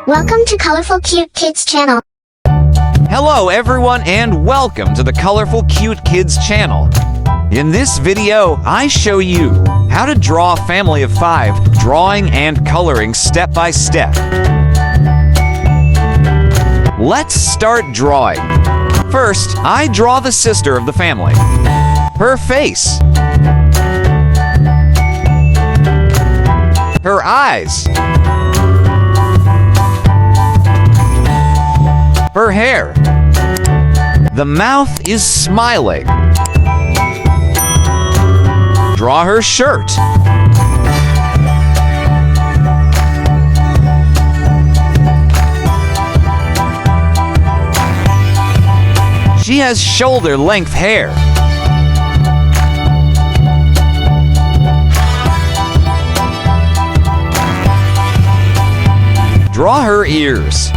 Welcome to Colorful Cute Kids Channel. Hello everyone and welcome to the Colorful Cute Kids channel. In this video, I show you how to draw a family of 5, drawing and coloring step by step. Let's start drawing. First, I draw the sister of the family. Her face. Her eyes. Her hair. The mouth is smiling. Draw her shirt. She has shoulder-length hair. Draw her ears.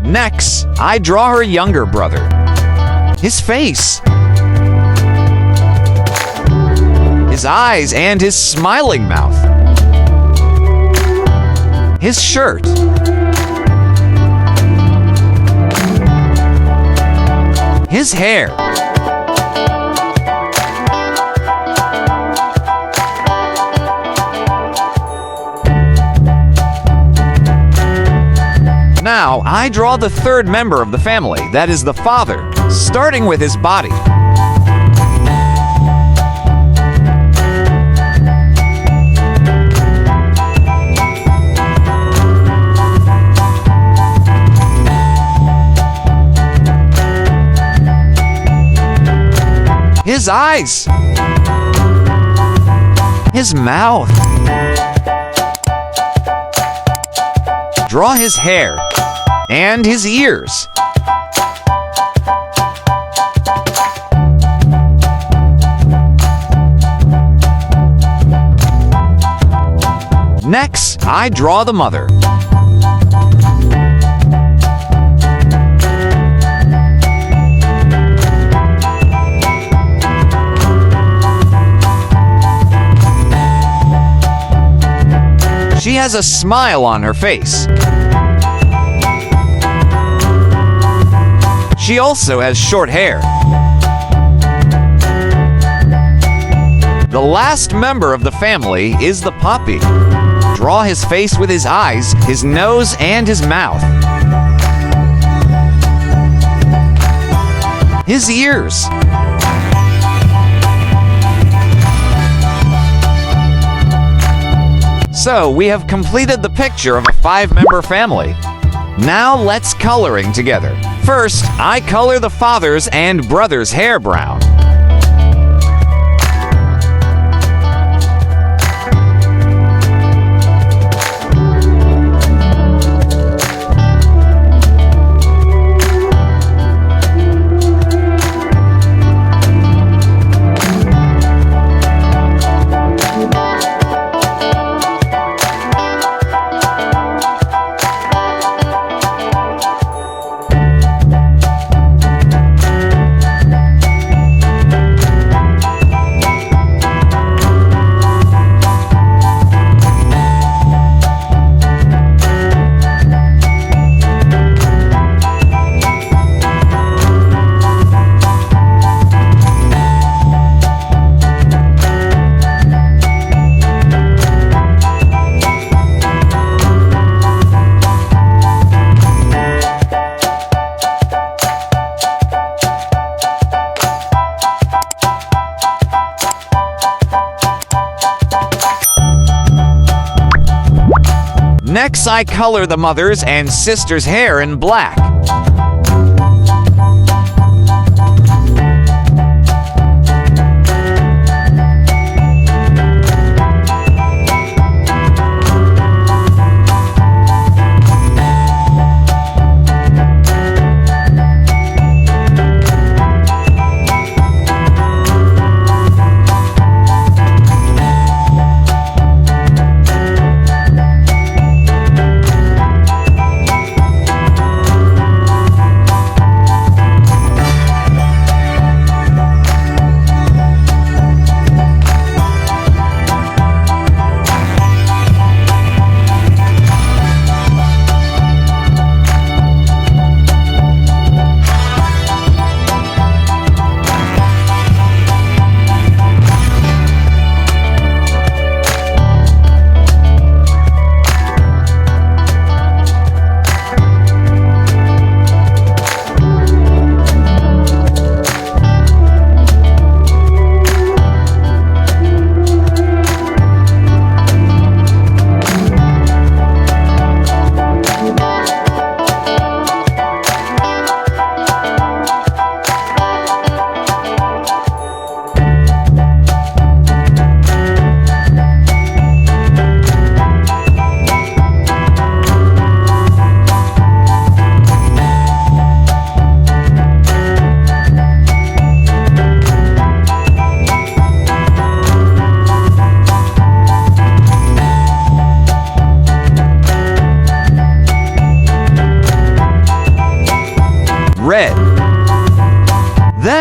Next, I draw her younger brother. His face. His eyes and his smiling mouth. His shirt. His hair. Now, I draw the third member of the family, that is the father, starting with his body. His eyes. His mouth. Draw his hair and his ears. Next, I draw the mother. She has a smile on her face. She also has short hair. The last member of the family is the puppy. Draw his face with his eyes, his nose, and his mouth. His ears. So, we have completed the picture of a 5-member family. Now let's coloring together. First, I color the father's and brother's hair brown. Next, I color the mother's and sister's hair in black.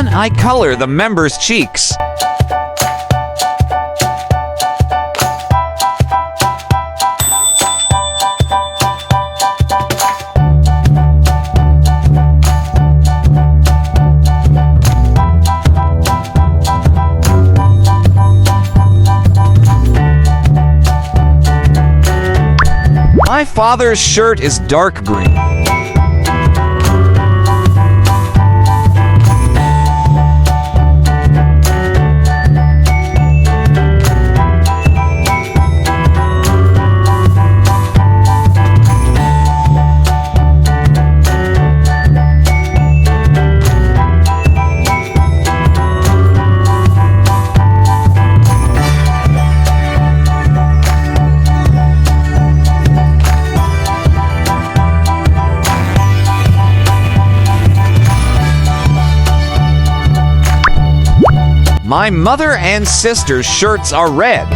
Then I color the members' cheeks. My father's shirt is dark green. My mother and sister's shirts are red.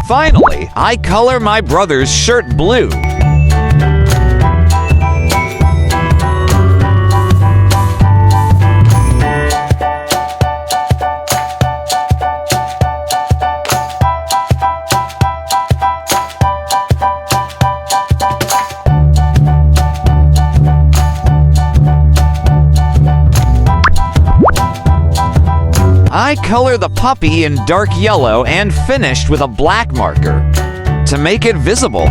Finally, I color my brother's shirt blue. I color the puppy in dark yellow and finished with a black marker to make it visible.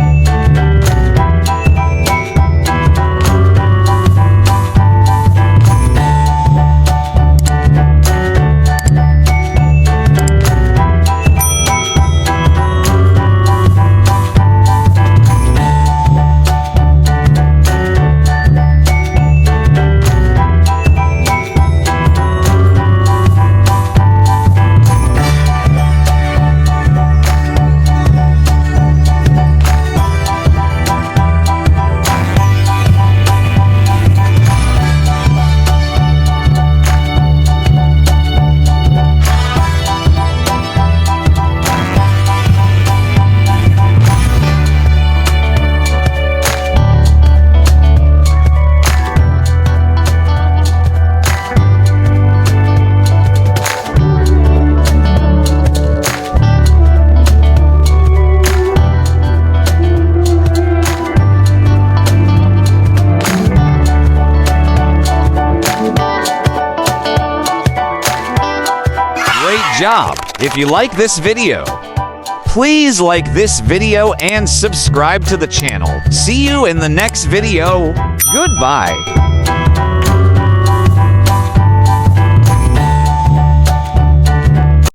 Great job! If you like this video, please like this video and subscribe to the channel. See you in the next video. Goodbye.